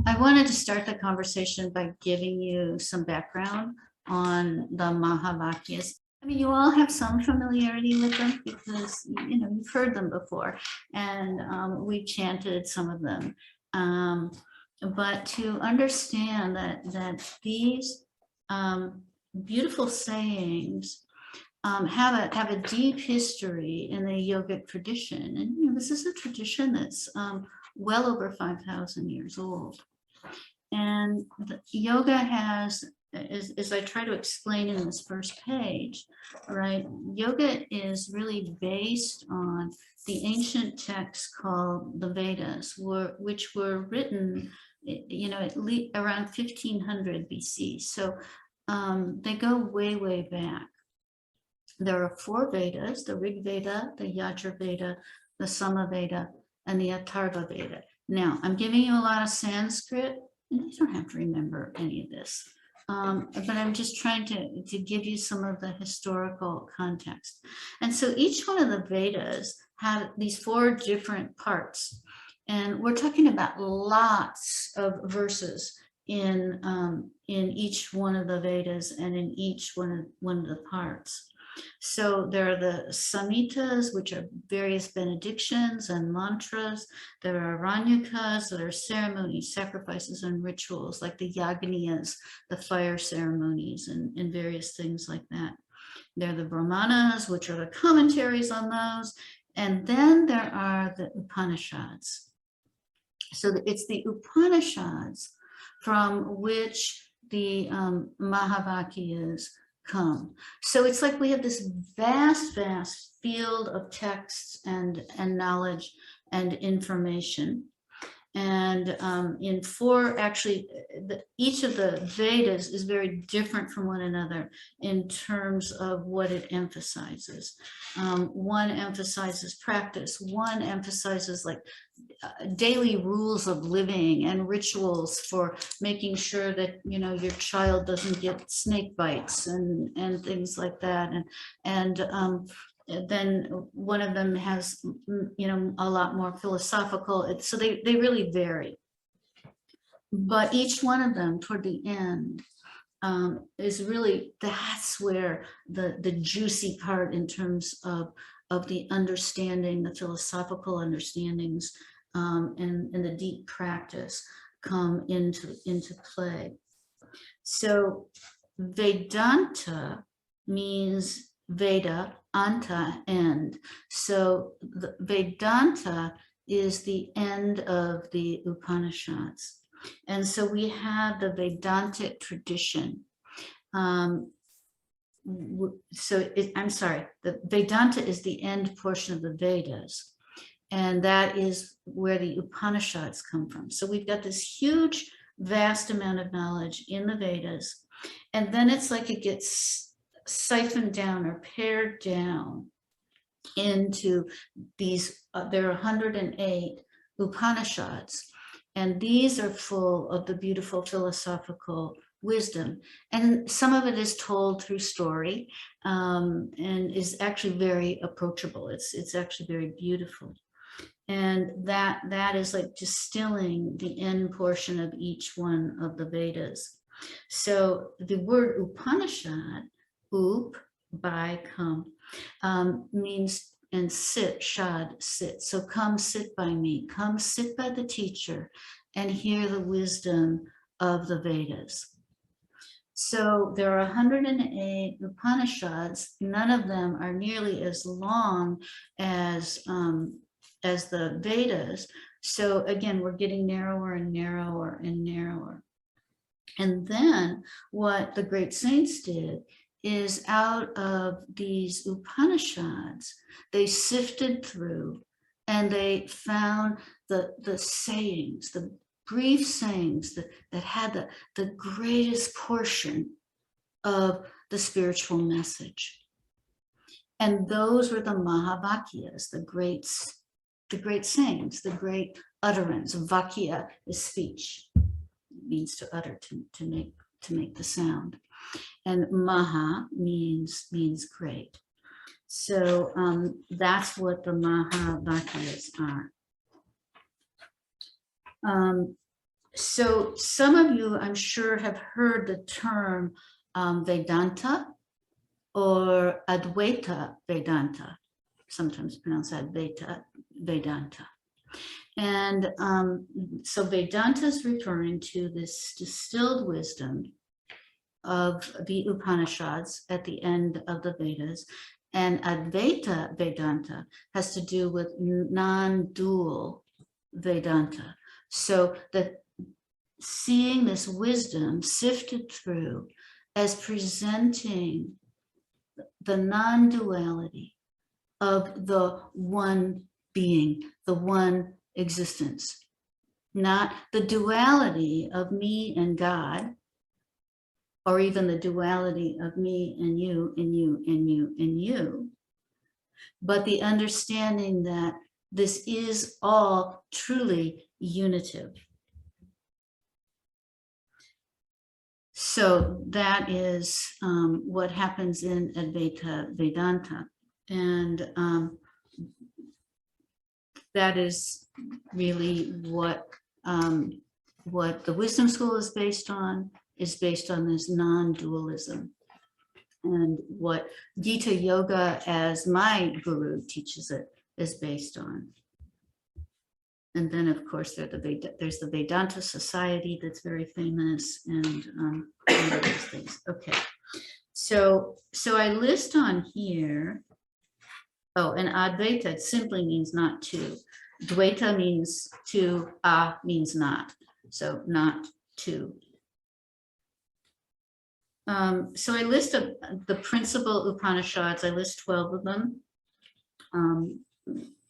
I wanted to start the conversation by giving you some background on the Mahavakyas. I mean, you all have some familiarity with them because, you've heard them before, and we chanted some of them. But to understand that these beautiful sayings have a deep history in the yogic tradition. And this is a tradition that's well over 5,000 years old. And yoga has, as I try to explain in this first page, right, yoga is really based on the ancient texts called the Vedas, which were written, at least around 1500 BC. So they go way, way back. There are 4 Vedas: the Rig Veda, the Yajur Veda, the Sama Veda, and the Atharva Veda. Now, I'm giving you a lot of Sanskrit, and you don't have to remember any of this, but I'm just trying to give you some of the historical context. And so each one of the Vedas have these 4 different parts, and we're talking about lots of verses in each one of the Vedas and in each one of the parts. So there are the Samhitas, which are various benedictions and mantras. There are Aranyakas, that are ceremonies, sacrifices, and rituals, like the Yagniyas, the fire ceremonies, and various things like that. There are the Brahmanas, which are the commentaries on those. And then there are the Upanishads. So it's the Upanishads from which the Mahavakyas come. So it's like we have this vast field of texts and knowledge and information. And in 4, actually, each of the Vedas is very different from one another in terms of what it emphasizes. One emphasizes practice. One emphasizes like daily rules of living and rituals for making sure that your child doesn't get snake bites and things like that. And then one of them has a lot more philosophical. So they really vary, but each one of them toward the end is really, that's where the juicy part in terms of the understanding, the philosophical understandings, and the deep practice come into play. So Vedanta means Veda, Anta, end. So the Vedanta is the end of the Upanishads. And so we have the Vedantic tradition. I'm sorry, the Vedanta is the end portion of the Vedas. And that is where the Upanishads come from. So we've got this huge, vast amount of knowledge in the Vedas. And then it's like it gets siphoned down or pared down into these, there are 108 Upanishads. And these are full of the beautiful philosophical wisdom. And some of it is told through story, and is actually very approachable. It's actually very beautiful. And that is like distilling the end portion of each one of the Vedas. So the word Upanishad, up, by, come, means, and sit, shad, sit. So come sit by me, come sit by the teacher and hear the wisdom of the Vedas. So there are 108 Upanishads. None of them are nearly as long as the Vedas. So again, we're getting narrower and narrower and narrower. And then what the great saints did is, out of these Upanishads, they sifted through and they found the sayings, the brief sayings that had the greatest portion of the spiritual message. And those were the Mahavakyas, the great sayings, the great utterance. Vakya is speech, it means to utter, to make the sound. And Maha means great. So that's what the Mahavakyas are. So some of you, I'm sure, have heard the term Vedanta or Advaita Vedanta, sometimes pronounced Advaita Vedanta. And so Vedanta is referring to this distilled wisdom of the Upanishads at the end of the Vedas. And Advaita Vedanta has to do with non-dual Vedanta. So that seeing this wisdom sifted through as presenting the non-duality of the one being, the one existence, not the duality of me and God, or even the duality of me and you and you and you and you, but the understanding that this is all truly unitive. So that is what happens in Advaita Vedanta. And that is really what the Wisdom School is based on this non-dualism. And what Gita Yoga, as my guru teaches it, is based on. And then, of course, there's the Vedanta Society that's very famous, and all of those things. Okay, so I list on here. Oh, and Advaita simply means not two. Dvaita means two. Means not. So not two. So I list the principal Upanishads. I list 12 of them.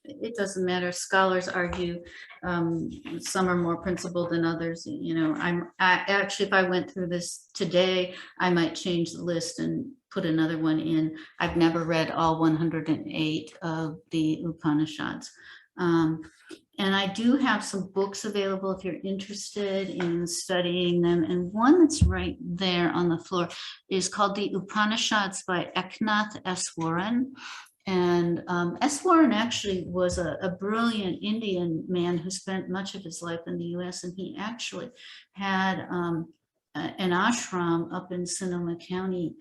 It doesn't matter. Scholars argue some are more principled than others. You know, actually, if I went through this today, I might change the list and put another one in. I've never read all 108 of the Upanishads. And I do have some books available if you're interested in studying them. And one that's right there on the floor is called The Upanishads by Eknath S. Warren. And S. Warren actually was a brilliant Indian man who spent much of his life in the US. And he actually had an ashram up in Sonoma County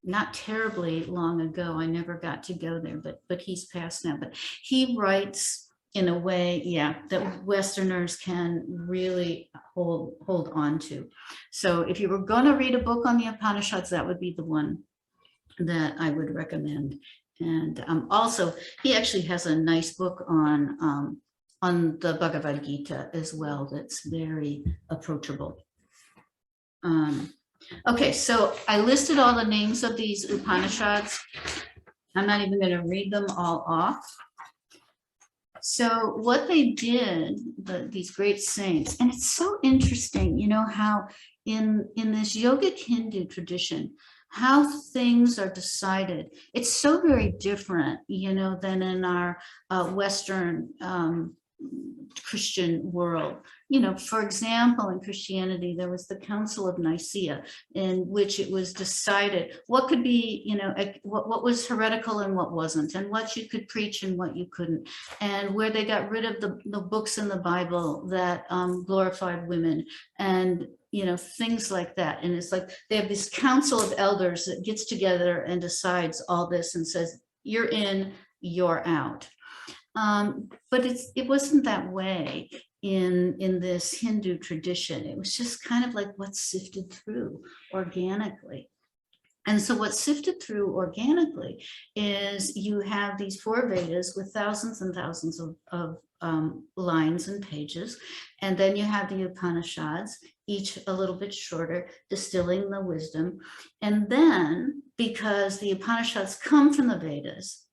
not terribly long ago. I never got to go there, but he's passed now. But he writes in a way, that Westerners can really hold on to. So if you were going to read a book on the Upanishads, that would be the one that I would recommend. And also, he actually has a nice book on the Bhagavad Gita as well. That's very approachable. Okay, so I listed all the names of these Upanishads. I'm not even going to read them all off. So what they did, these great saints, and it's so interesting, you know, how in this yogic Hindu tradition, how things are decided. It's so very different, you know, than in our Western Christian world. You know, for example, in Christianity, there was the Council of Nicaea, in which it was decided what could be, you know, what was heretical and what wasn't, and what you could preach and what you couldn't, and where they got rid of the books in the Bible that glorified women, and you know, things like that. And it's like they have this council of elders that gets together and decides all this and says, you're in, you're out. But it wasn't that way in this Hindu tradition. It was just kind of like what sifted through organically. And so what sifted through organically is you have these 4 Vedas with thousands and thousands of lines and pages. And then you have the Upanishads, each a little bit shorter, distilling the wisdom. And then, because the Upanishads come from the Vedas,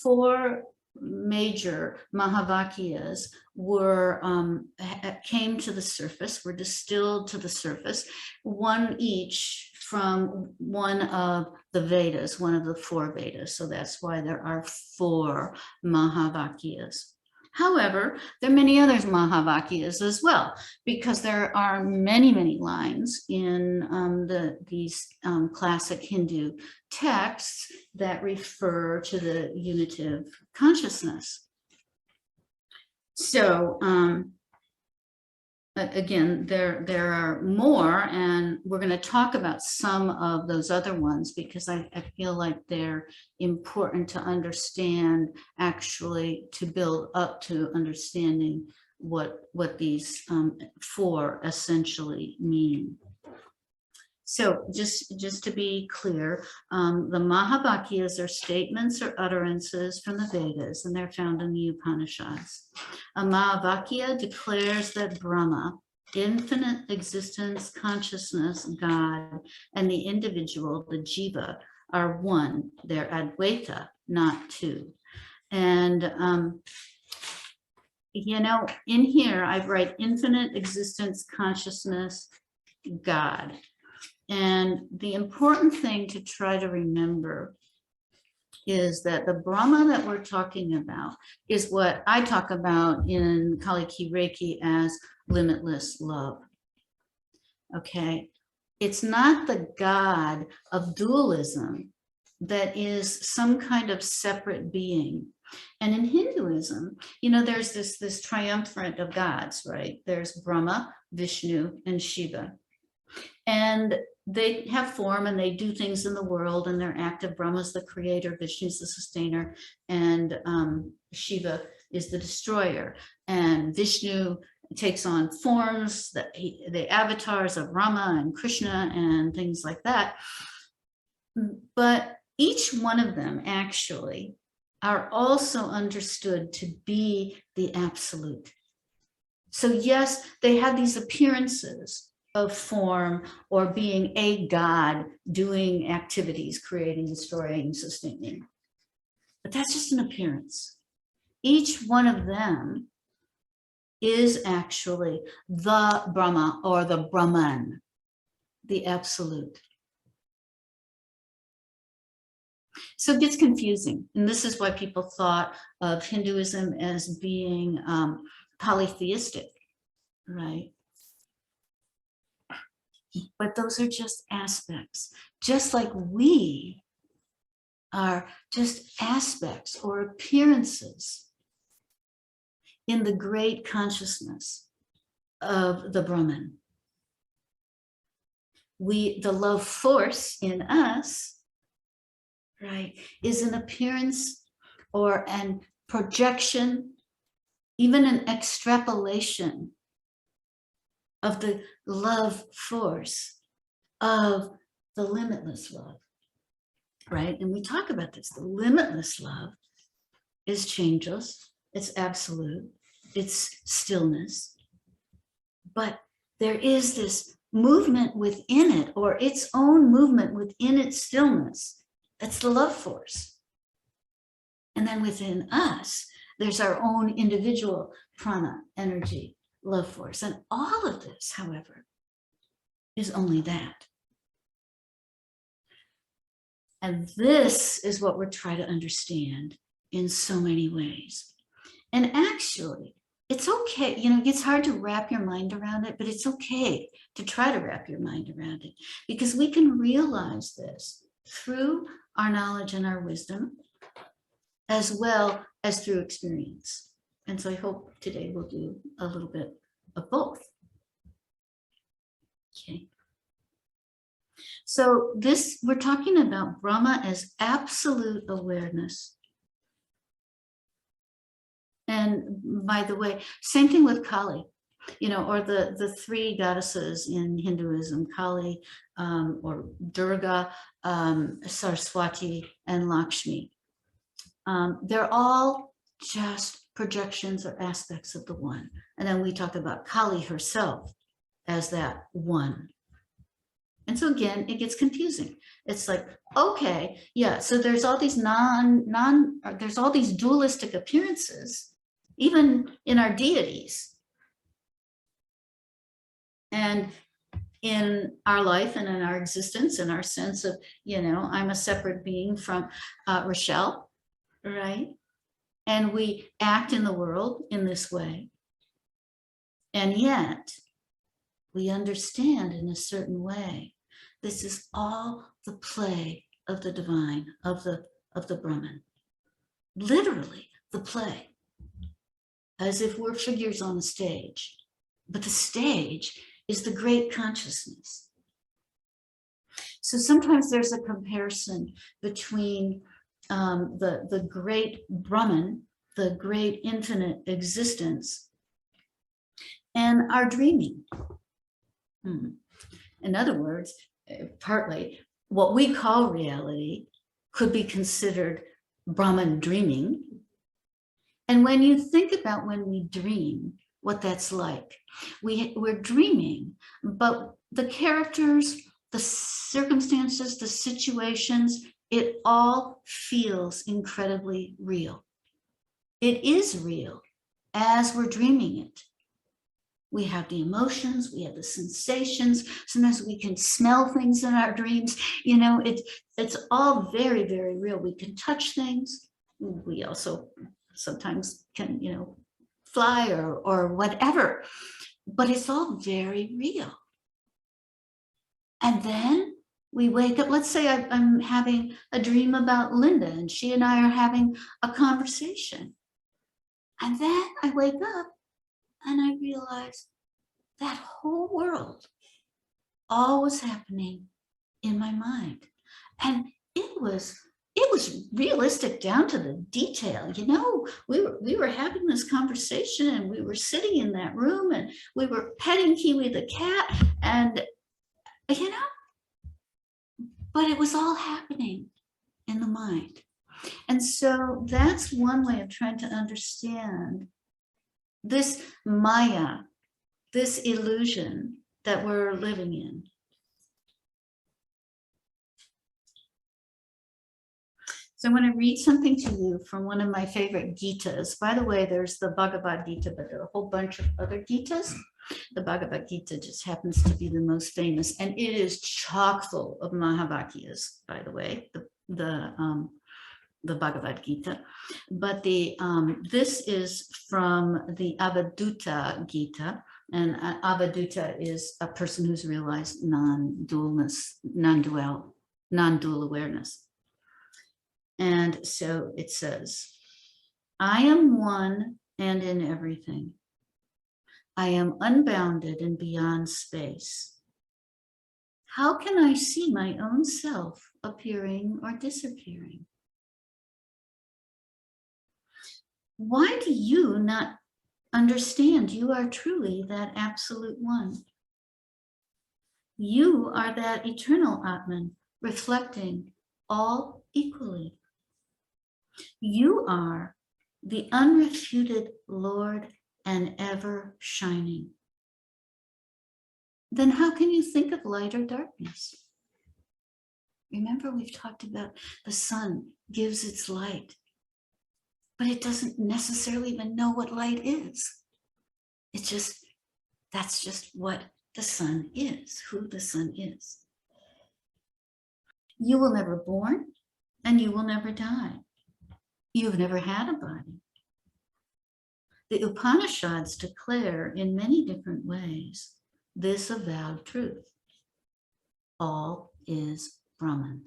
4 major Mahavakyas came to the surface, were distilled to the surface, one each from one of the Vedas, one of the 4 Vedas. So that's why there are 4 Mahavakyas. However, there are many other Mahavakyas as well, because there are many, many lines in these classic Hindu texts that refer to the unitive consciousness. So again, there are more, and we're going to talk about some of those other ones because I feel like they're important to understand, actually, to build up to understanding what these four essentially mean. So just to be clear, the Mahavakyas are statements or utterances from the Vedas, and they're found in the Upanishads. A Mahavakya declares that Brahma, infinite existence, consciousness, God, and the individual, the jiva, are one. They're Advaita, not two. And you know, in here I write infinite existence, consciousness, God. And the important thing to try to remember is that the Brahma that we're talking about is what I talk about in Kali Ki Reiki as limitless love. Okay, it's not the God of dualism that is some kind of separate being. And in Hinduism, you know, there's this triumvirate of gods, right? There's Brahma, Vishnu, and Shiva. And they have form and they do things in the world, and they're active. Brahma's the creator, Vishnu's the sustainer, and Shiva is the destroyer. And Vishnu takes on forms, the avatars of Rama and Krishna and things like that. But each one of them actually are also understood to be the absolute. So yes, they have these appearances of form or being a God doing activities, creating, destroying, sustaining. But that's just an appearance. Each one of them is actually the Brahma or the Brahman, the absolute. So it gets confusing. And this is why people thought of Hinduism as being polytheistic, right? But those are just aspects, just like we are just aspects or appearances in the great consciousness of the Brahman. The love force in us, right, is an appearance or an projection, even an extrapolation of the love force of the limitless love, right? And we talk about this. The limitless love is changeless, it's absolute, it's stillness. But there is this movement within it, or its own movement within its stillness. That's the love force. And then within us, there's our own individual prana, energy, love force. And all of this, however, is only that. And this is what we're trying to understand in so many ways. And actually, it's okay. You know, it gets hard to wrap your mind around it, but it's okay to try to wrap your mind around it, because we can realize this through our knowledge and our wisdom, as well as through experience. And so I hope today we'll do a little bit of both. Okay. So we're talking about Brahma as absolute awareness. And by the way, same thing with Kali, you know, or the three goddesses in Hinduism, Kali, or Durga, Saraswati, and Lakshmi. They're all just projections or aspects of the one. And then we talk about Kali herself as that one. And so again, it gets confusing. It's like, okay, yeah, so there's all these there's all these dualistic appearances, even in our deities. And in our life and in our existence and our sense of, you know, I'm a separate being from Rochelle, right? And we act in the world in this way. And yet we understand in a certain way, this is all the play of the divine, of the Brahman. Literally the play, as if we're figures on a stage. but the stage is the great consciousness. So sometimes there's a comparison between the great Brahman, the great infinite existence, and our dreaming. In other words, partly what we call reality could be considered Brahman dreaming. And when you think about when we dream, what that's like, we're dreaming, but the characters, the circumstances, the situations, it all feels incredibly real. It is real as we're dreaming it. We have the emotions, we have the sensations. Sometimes we can smell things in our dreams. You know, it's all very, very real. We can touch things. We also sometimes can, you know, fly or whatever, but it's all very real. And then we wake up, let's say I'm having a dream about Linda and she and I are having a conversation. And then I wake up and I realize that whole world, all was happening in my mind. And it was realistic down to the detail. You know, we were having this conversation and we were sitting in that room and we were petting Kiwi the cat, and you know, but it was all happening in the mind. And so that's one way of trying to understand this Maya, this illusion that we're living in. So I want to read something to you from one of my favorite Gitas. By the way, there's the Bhagavad Gita, but there are a whole bunch of other Gitas. The Bhagavad Gita just happens to be the most famous, and it is chock full of Mahavakyas, by the way, the Bhagavad Gita. But this is from the Avadhuta Gita, and Avadhuta is a person who's realized non-dualness, non-dual awareness. And so it says, I am one and in everything. I am unbounded and beyond space. How can I see my own self appearing or disappearing? Why do you not understand you are truly that absolute one? You are that eternal Atman, reflecting all equally. You are the unrefuted Lord and ever shining. Then how can you think of light or darkness? Remember, we've talked about the sun gives its light, but it doesn't necessarily even know what light is. It's just, that's just what the sun is, who the sun is. You will never born and you will never die. You've never had a body. The Upanishads declare in many different ways this avowed truth. All is Brahman.